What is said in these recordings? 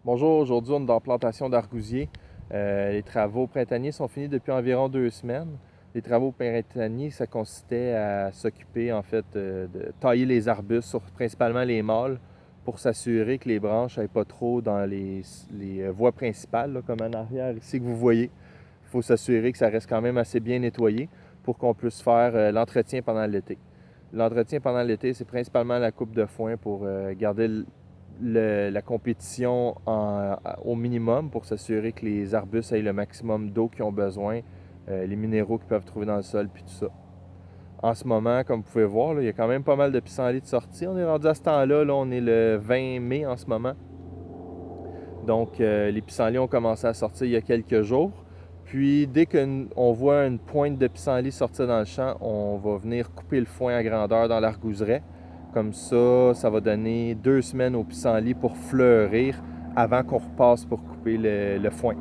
Bonjour, aujourd'hui on est en plantation d'argousiers. Les travaux printaniers sont finis depuis environ 2 semaines. Les travaux printaniers, ça consistait à s'occuper en fait de tailler les arbustes, principalement les mâles, pour s'assurer que les branches n'aillent pas trop dans les voies principales, là, comme en arrière ici que vous voyez. Il faut s'assurer que ça reste quand même assez bien nettoyé pour qu'on puisse faire l'entretien pendant l'été. L'entretien pendant l'été, c'est principalement la coupe de foin pour garder la compétition au minimum pour s'assurer que les arbustes aient le maximum d'eau qu'ils ont besoin, les minéraux qu'ils peuvent trouver dans le sol, puis tout ça. En ce moment, comme vous pouvez voir, là, il y a quand même pas mal de pissenlits de sortie. On est rendu à ce temps-là, là, on est le 20 mai en ce moment. Donc, les pissenlits ont commencé à sortir il y a quelques jours. Puis, dès qu'on voit une pointe de pissenlit sortir dans le champ, on va venir couper le foin à grandeur dans l'argouseret. Comme ça va donner 2 semaines au pissenlit pour fleurir avant qu'on repasse pour couper le foin.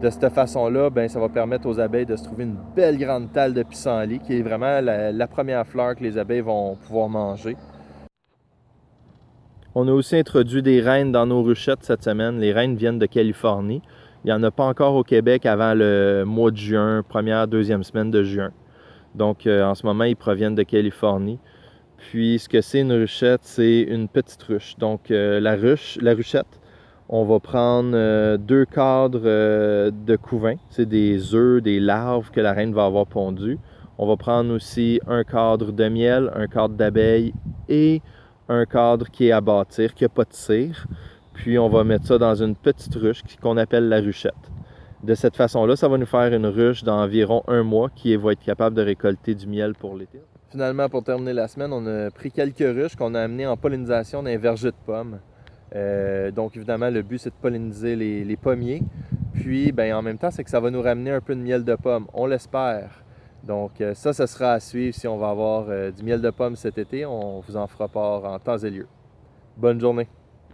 De cette façon-là, ben, ça va permettre aux abeilles de se trouver une belle grande talle de pissenlit, qui est vraiment la première fleur que les abeilles vont pouvoir manger. On a aussi introduit des reines dans nos ruchettes cette semaine. Les reines viennent de Californie. Il n'y en a pas encore au Québec avant le mois de juin, première, deuxième semaine de juin. Donc, en ce moment, ils proviennent de Californie. Puis, ce que c'est une ruchette, c'est une petite ruche. Donc, la ruchette, on va prendre 2 cadres de couvain. C'est des œufs, des larves que la reine va avoir pondues. On va prendre aussi un cadre de miel, un cadre d'abeille et un cadre qui est à bâtir, qui n'a pas de cire. Puis, on va mettre ça dans une petite ruche qu'on appelle la ruchette. De cette façon-là, ça va nous faire une ruche d'environ 1 mois qui va être capable de récolter du miel pour l'été. Finalement, pour terminer la semaine, on a pris quelques ruches qu'on a amenées en pollinisation dans les vergers de pommes. Donc, évidemment, le but, c'est de polliniser les pommiers. Puis, ben, en même temps, c'est que ça va nous ramener un peu de miel de pomme. On l'espère. Donc, ça sera à suivre si on va avoir du miel de pomme cet été. On vous en fera part en temps et lieu. Bonne journée!